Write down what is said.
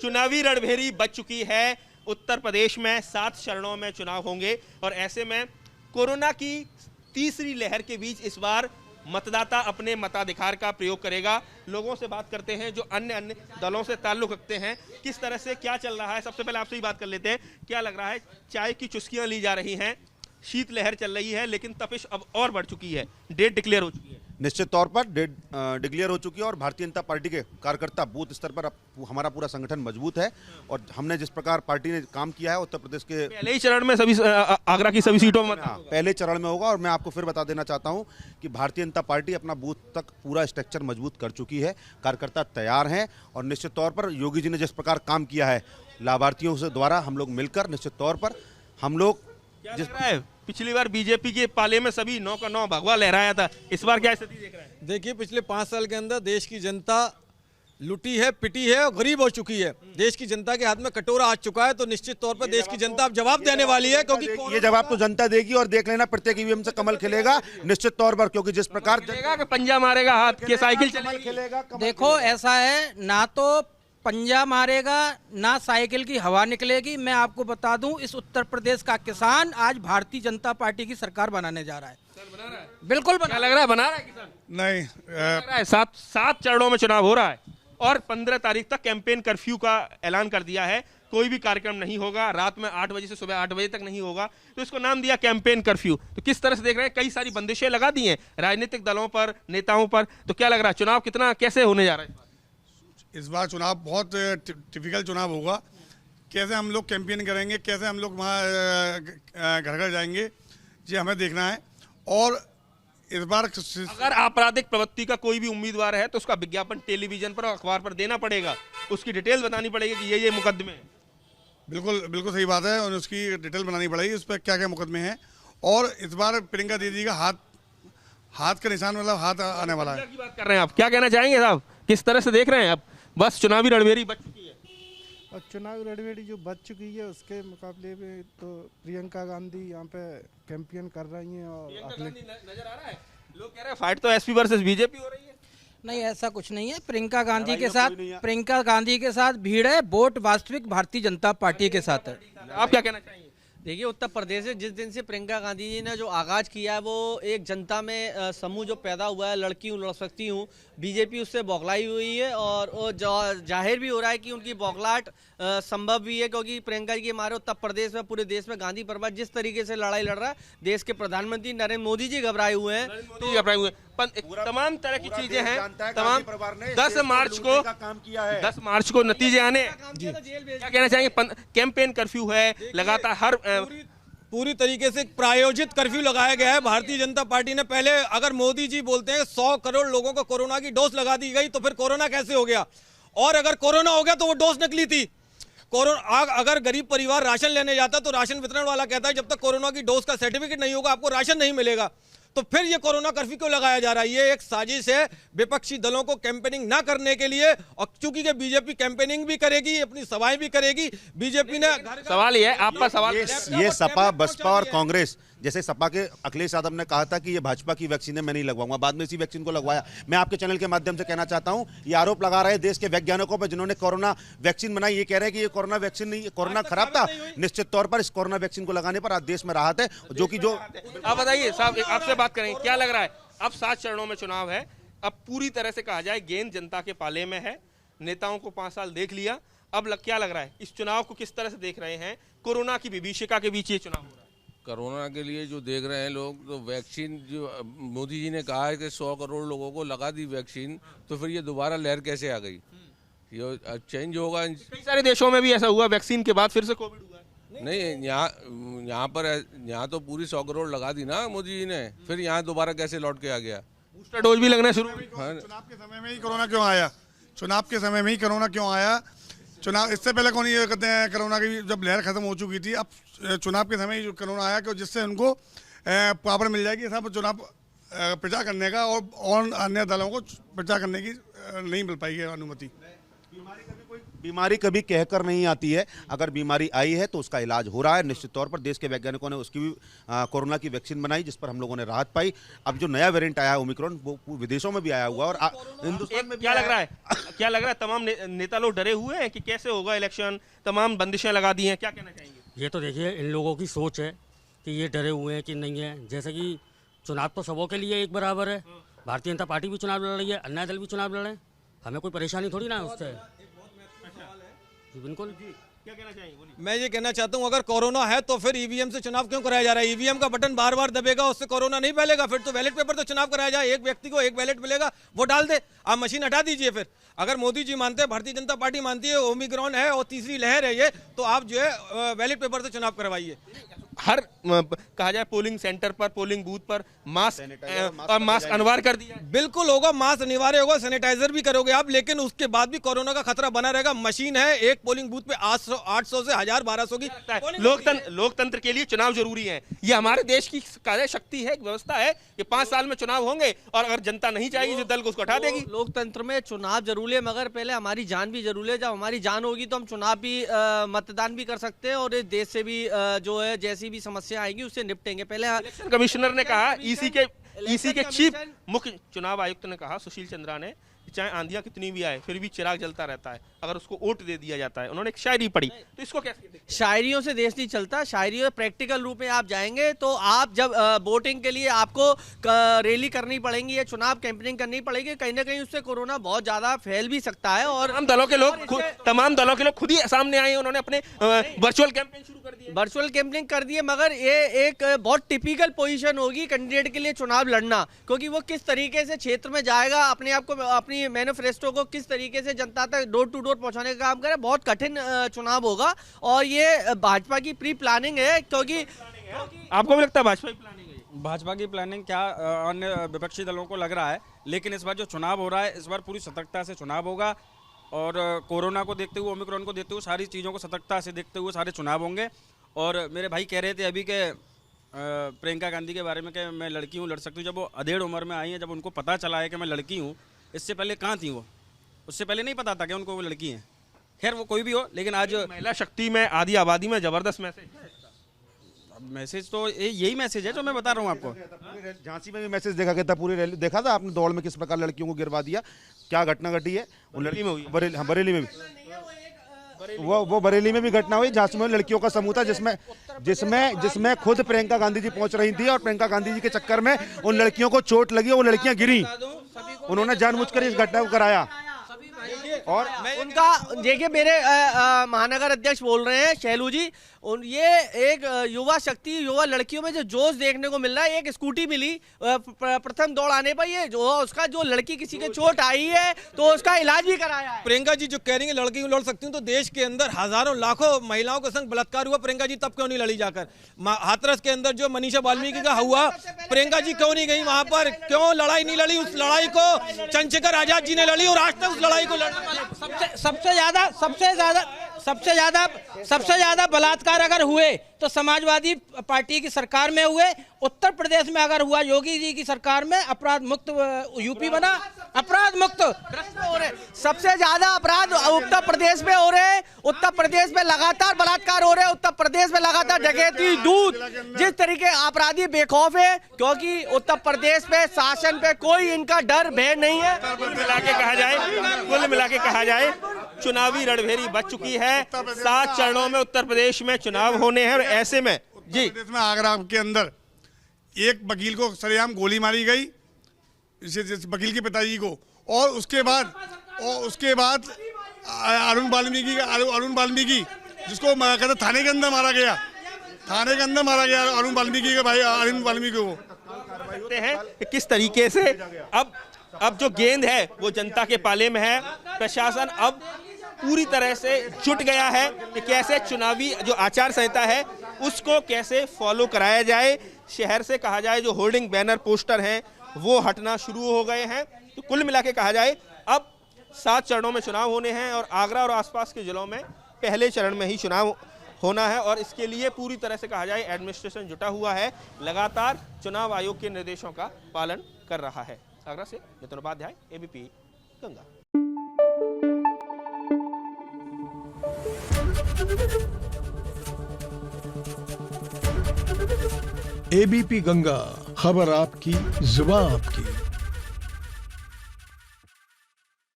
चुनावी रणभेरी बच चुकी है। उत्तर प्रदेश में 7 चरणों में चुनाव होंगे और ऐसे में कोरोना की तीसरी लहर के बीच इस बार मतदाता अपने मताधिकार का प्रयोग करेगा। लोगों से बात करते हैं जो अन्य दलों से ताल्लुक रखते हैं, किस तरह से क्या चल रहा है। सबसे पहले आपसे ही बात कर लेते हैं, क्या लग रहा है? चाय की चुस्कियां ली जा रही हैं, शीत लहर चल रही है, लेकिन तपिश अब और बढ़ चुकी है। डेट डिक्लेयर हो चुकी है। निश्चित तौर पर डेट डिक्लेयर हो चुकी है और भारतीय जनता पार्टी के कार्यकर्ता बूथ स्तर पर अब हमारा पूरा संगठन मजबूत है और हमने जिस प्रकार पार्टी ने काम किया है उत्तर प्रदेश के पहले ही चरण में सभी आगरा की सभी सीटों में पहले चरण में होगा। और मैं आपको फिर बता देना चाहता हूं कि भारतीय जनता पार्टी अपना बूथ तक पूरा स्ट्रक्चर मजबूत कर चुकी है, कार्यकर्ता तैयार हैं और निश्चित तौर पर योगी जी ने जिस प्रकार काम किया है लाभार्थियों से द्वारा हम लोग मिलकर निश्चित तौर पर हम लोग जिस पिछली बार बीजेपी के पाले में सभी 9 का 9 भगवा लहराया था, इस बार क्या स्थिति देख रहे हैं? देखिए, पिछले 5 साल के अंदर देश की जनता लुटी है, पिटी है और गरीब हो चुकी है। देश की जनता के हाथ में कटोरा आ चुका है, तो निश्चित तौर पर देश की जनता अब जवाब देने वाली है, क्योंकि ये जवाब तो जनता देगी और देख लेना प्रत्येक ईवीएम से कमल खिलेगा निश्चित तौर पर, क्योंकि जिस प्रकार कि पंजा मारेगा हाथ के साइकिल खिलेगा। देखो, ऐसा है, ना तो पंजा मारेगा ना साइकिल की हवा निकलेगी। मैं आपको बता दूं, इस उत्तर प्रदेश का किसान आज भारतीय जनता पार्टी की सरकार बनाने जा रहा है। बिल्कुल बना लग रहा है, बना रहा है किसान? नहीं, 7 चरणों में चुनाव हो रहा है और 15 तारीख तक कैंपेन कर्फ्यू का ऐलान कर दिया है। कोई भी कार्यक्रम नहीं होगा, रात में 8 बजे से सुबह 8 बजे तक नहीं होगा, तो इसको नाम दिया कैंपेन कर्फ्यू। तो किस तरह से देख रहे हैं? कई सारी बंदिशें लगा दी हैं राजनीतिक दलों पर, नेताओं पर। तो क्या लग रहा है, चुनाव कितना कैसे होने जा रहा है? इस बार चुनाव बहुत टिपिकल चुनाव होगा। कैसे हम लोग कैंपेन करेंगे, कैसे हम लोग वहाँ घर घर जाएंगे, ये हमें देखना है। और इस बार अगर आपराधिक प्रवृत्ति का कोई भी उम्मीदवार है तो उसका विज्ञापन टेलीविजन पर और अखबार पर देना पड़ेगा, उसकी डिटेल बतानी पड़ेगी कि ये मुकदमे हैं। बिल्कुल बिल्कुल सही बात है, और उसकी डिटेल बनानी पड़ेगी उस पर क्या क्या मुकदमे हैं। और इस बार प्रियंका दीदी का हाथ का निशान मतलब हाथ आने वाला है। की बात कर रहे हैं आप, क्या कहना चाहेंगे साहब? किस तरह से देख रहे हैं आप? बस चुनावी रणभेरी बच चुकी है और चुनावी रणभेरी जो बच चुकी है उसके मुकाबले में तो प्रियंका गांधी यहाँ पे कैंपेन कर रही हैं और नजर आ रहा है। लोग कह रहे हैं फाइट तो एसपी वर्सेस बीजेपी हो रही है। नहीं, ऐसा कुछ नहीं है। प्रियंका गांधी के साथ भीड़ है, वोट वास्तविक भारतीय जनता पार्टी के साथ है। आप क्या कहना चाहेंगे? देखिए, उत्तर प्रदेश से जिस दिन से प्रियंका गांधी जी ने जो आगाज किया है, वो एक जनता में समूह जो पैदा हुआ है, लड़की हूँ लड़ सकती हूँ, बीजेपी उससे बौखलाई हुई है। और वो जाहिर भी हो रहा है कि उनकी बौखलाहट संभव भी है, क्योंकि प्रियंका जी के मारे उत्तर प्रदेश में, पूरे देश में गांधी परिवार जिस तरीके से लड़ाई लड़ रहा है, देश के प्रधानमंत्री नरेंद्र मोदी जी घबराए हुए हैं। तमाम तरह की चीजें हैं। तमाम 10 मार्च को नतीजे आने। क्या कहना चाहेंगे? कैंपेन कर्फ्यू है लगातार, हर पूरी तरीके से प्रायोजित कर्फ्यू लगाया गया है। भारतीय जनता पार्टी ने पहले, अगर मोदी जी बोलते हैं 100 करोड़ लोगों को कोरोना की डोज लगा दी गई, तो फिर कोरोना कैसे हो गया? और अगर कोरोना हो गया तो वो डोज नकली थी। कोरोना, अगर गरीब परिवार राशन लेने जाता तो राशन वितरण वाला कहता है जब तक कोरोना की डोज का सर्टिफिकेट नहीं होगा आपको राशन नहीं मिलेगा। तो फिर ये कोरोना कर्फ्यू क्यों लगाया जा रहा है? ये एक साजिश है विपक्षी दलों को कैंपेनिंग ना करने के लिए। और चूंकि बीजेपी कैंपेनिंग भी करेगी, अपनी सभाएं भी करेगी, बीजेपी ने सवाल ये है, आपका सवाल ये सपा, बसपा और कांग्रेस, जैसे सपा के अखिलेश यादव ने कहा था कि ये भाजपा की वैक्सीन है, मैं नहीं लगवाऊंगा, बाद में इसी वैक्सीन को लगवाया। मैं आपके चैनल के माध्यम से कहना चाहता हूं, ये आरोप लगा रहे हैं देश के वैज्ञानिकों पर जिन्होंने कोरोना वैक्सीन बनाई, ये कह रहे हैं कि ये कोरोना वैक्सीन नहीं, कोरोना खराब था। निश्चित तौर पर इस कोरोना वैक्सीन को लगाने पर आज देश में राहत है, जो कि जो आप बताइए साहब, आपसे बात करेंगे, क्या लग रहा है? अब 7 चरणों में चुनाव है, अब पूरी तरह से कहा जाए गेंद जनता के पाले में है। नेताओं को 5 साल देख लिया, अब क्या लग रहा है? इस चुनाव को किस तरह से देख रहे हैं? कोरोना की विभीषिका के बीच ये चुनाव हो रहा है। कोरोना के लिए जो देख रहे हैं लोग, तो वैक्सीन जो मोदी जी ने कहा है कि 100 करोड़ लोगों को लगा दी वैक्सीन, तो फिर ये दोबारा लहर कैसे आ गई? ये चेंज होगा। कई सारे देशों में भी ऐसा हुआ, वैक्सीन के बाद फिर से कोविड हुआ। नहीं, यहाँ तो पूरी 100 करोड़ लगा दी ना मोदी जी ने, फिर यहाँ दोबारा कैसे लौट के आ गया? बूस्टर डोज भी लगना शुरू। चुनाव के समय में ही कोरोना क्यों आया? चुनाव के समय में ही कोरोना क्यों आया? चुनाव इससे पहले कौन ये कहते हैं कोरोना की जब लहर खत्म हो चुकी थी, अब चुनाव के समय ही कोरोना आया, कि जिससे उनको पावर मिल जाएगी सब चुनाव प्रचार करने का, और अन्य दलों को प्रचार करने की नहीं मिल पाएगी अनुमति। बीमारी कभी कहकर नहीं आती है, अगर बीमारी आई है तो उसका इलाज हो रहा है। निश्चित तौर पर देश के वैज्ञानिकों ने उसकी भी कोरोना की वैक्सीन बनाई, जिस पर हम लोगों ने राहत पाई। अब जो नया वेरिएंट आया है ओमिक्रॉन, वो विदेशों में भी आया हुआ और हिंदुस्तान में भी क्या लग रहा है, क्या लग रहा है, तमाम नेता लोग डरे हुए हैं कि कैसे होगा इलेक्शन, तमाम बंदिशें लगा दी हैं, क्या कहना चाहेंगे? ये तो देखिए इन लोगों की सोच है कि ये डरे हुए हैं कि नहीं है। जैसे कि चुनाव तो सबों के लिए एक बराबर है, भारतीय जनता पार्टी भी चुनाव लड़ रही है, अन्य दल भी चुनाव लड़ रहे हैं, हमें कोई परेशानी थोड़ी ना है उससे। जी बिल्कुल। क्या कहना चाहेंगे, बोलिए। मैं ये कहना चाहता हूँ, अगर कोरोना है तो फिर ईवीएम से चुनाव क्यों कराया जा रहा है? ईवीएम का बटन बार बार दबेगा, उससे कोरोना नहीं फैलेगा। फिर तो बैलेट पेपर तो चुनाव कराया जाए, एक व्यक्ति को एक बैलेट मिलेगा, वो डाल दे, आप मशीन हटा दीजिए। फिर अगर मोदी जी मानते हैं, भारतीय जनता पार्टी मानती है ओमिक्रॉन है और तीसरी लहर है ये, तो आप जो है बैलेट पेपर से चुनाव करवाइए। हर कहा जाए पोलिंग सेंटर पर, पोलिंग बूथ पर मास्क और मास्क अनिवार्य कर दिया है। बिल्कुल होगा, मास्क अनिवार्य होगा, सैनिटाइजर भी करोगे आप, लेकिन उसके बाद भी कोरोना का खतरा बना रहेगा। मशीन है, एक पोलिंग बूथ पे 800 से 1000 1200 की लोकतंत्र के लिए चुनाव जरूरी है। ये हमारे देश की कार्य शक्ति है, एक व्यवस्था है कि 5 साल में चुनाव होंगे और अगर जनता नहीं चाहेगी जो दल को उसको हटा देगी। लोकतंत्र में चुनाव जरूरी है, मगर पहले हमारी जान भी जरूरी है। जब हमारी जान होगी तो हम चुनाव भी मतदान भी कर सकते हैं और इस देश से भी जो है जैसी भी समस्या आएगी उससे निपटेंगे। पहले इलेक्शन कमिश्नर ने कहा, ईसी के चीफ मुख्य चुनाव आयुक्त ने कहा, सुशील चंद्रा ने, चाहे आंधियां कितनी भी आए फिर भी चिराग जलता रहता है अगर उसको वोट दे दिया जाता है। उन्होंने एक शायरी पढ़ी, तो इसको कैसे? शायरियों से देश नहीं चलता, शायरियों प्रैक्टिकल रूप में आप जाएंगे तो आप जब वोटिंग के लिए आपको रैली करनी पड़ेगी या चुनाव कैंपेनिंग करनी पड़ेगी, कहीं ना कहीं उससे कोरोना बहुत ज्यादा फैल भी सकता है। और तमाम दलों के लोग खुद ही सामने आए, उन्होंने अपने वर्चुअल कैंपेन शुरू कर दिए, वर्चुअल कैंपेनिंग कर दिए। मगर ये एक बहुत टिपिकल पोजीशन होगी कैंडिडेट के लिए चुनाव लड़ना, क्योंकि वो किस तरीके से क्षेत्र में जाएगा, अपने आप को, अपनी मैनिफेस्टो को किस तरीके से जनता तक डोर टू डोर पहुंचाने का काम करे। बहुत कठिन चुनाव होगा और ये भाजपा की प्री प्लानिंग है। क्योंकि आपको भी लगता है भाजपा की प्लानिंग है? भाजपा की प्लानिंग क्या, अन्य विपक्षी दलों को लग रहा है, लेकिन इस बार जो चुनाव हो रहा है, इस बार पूरी सतर्कता से चुनाव होगा और कोरोना को देखते हुए, ओमिक्रॉन को देखते हुए, सारी चीज़ों को सतर्कता से देखते हुए सारे चुनाव होंगे। और मेरे भाई कह रहे थे अभी के प्रियंका गांधी के बारे में कि मैं लड़की हूँ, लड़ सकती हूँ। जब वो अधेड़ उम्र में आई हैं, जब उनको पता चला है कि मैं लड़की हूँ, इससे पहले कहाँ थी वो? उससे पहले नहीं पता था कि उनको वो लड़की हैं। खैर वो कोई भी हो, लेकिन आज महिला शक्ति में आधी आबादी में जबरदस्त मैसेज तो यही मैसेज है जो मैं बता रहा हूँ आपको। झांसी में भी मैसेज देखा गया था, पूरी रैली देखा था आपने, दौड़ में किस प्रकार लड़कियों को गिरवा दिया, क्या घटना घटी है। बरेली में हुई, बरेली में भी वो बरेली में भी घटना हुई। झांसी में लड़कियों का समूह था जिसमें खुद प्रियंका गांधी जी पहुंच रही थी और प्रियंका गांधी जी के चक्कर में उन लड़कियों को चोट लगी, वो लड़कियां गिरी, उन्होंने जानबूझकर इस घटना को कराया। और उनका देखिए, मेरे महानगर अध्यक्ष बोल रहे हैं शैलू जी, ये एक युवा शक्ति, युवा लड़कियों में जो जोश देखने को मिल रहा है। एक स्कूटी मिली प्रथम दौड़ आने पर, ये जो उसका जो लड़की किसी के चोट आई है तो उसका इलाज भी कराया है। प्रियंका जी जो कह रही है लड़की लड़ सकती हूँ, तो देश के अंदर हजारों लाखों महिलाओं के संग बलात्कार हुआ, प्रियंका जी तब क्यों नहीं लड़ी जाकर? हाथरस के अंदर जो मनीषा वाल्मीकि का हुआ, प्रियंका जी क्यों नहीं गई वहां पर? क्यों लड़ाई नहीं लड़ी? उस लड़ाई को चंद्रशेखर आजाद जी ने लड़ी और आज तक उस लड़ाई को सबसे ज्यादा बलात्कार अगर हुए तो समाजवादी पार्टी की सरकार में हुए। उत्तर प्रदेश में अगर हुआ योगी जी की सरकार में, अपराध मुक्त यूपी बना, अपराध मुक्त। हो रहे सबसे ज्यादा अपराध उत्तर प्रदेश में हो रहे, उत्तर प्रदेश में लगातार बलात्कार हो रहे, उत्तर प्रदेश में लगातार डकैती, दूध, जिस तरीके अपराधी बेखौफ है, क्योंकि उत्तर प्रदेश पे शासन पे कोई इनका डर भय नहीं है। कुल मिला के कहा जाए चुनावी रणभेरी बच चुकी है। 7 चरणों में उत्तर प्रदेश में चुनाव होने हैं और ऐसे में जी प्रदेश में आगरा के अंदर एक वकील को सरेआम गोली मारी गई, इस वकील के पिताजी को, और उसके बाद अरुण वाल्मीकि जिसको कहते थाने के अंदर मारा गया, अरुण वाल्मीकि के भाई अरुण वाल्मीकि को। देखते हैं कि किस तरीके से अब जो गेंद है वो जनता के पाले में है। प्रशासन अब पूरी तरह से जुट गया है कि कैसे चुनावी जो आचार संहिता है उसको कैसे फॉलो कराया जाए। शहर से कहा जाए जो होर्डिंग, बैनर, पोस्टर हैं वो हटना शुरू हो गए हैं। तो कुल मिला के कहा जाए अब 7 चरणों में चुनाव होने हैं और आगरा और आसपास के जिलों में पहले चरण में ही चुनाव होना है और इसके लिए पूरी तरह से कहा जाए एडमिनिस्ट्रेशन जुटा हुआ है, लगातार चुनाव आयोग के निर्देशों का पालन कर रहा है। आगरा से नितिन उपाध्याय, एबीपी गंगा। एबीपी गंगा, खबर आपकी, जुबान आपकी।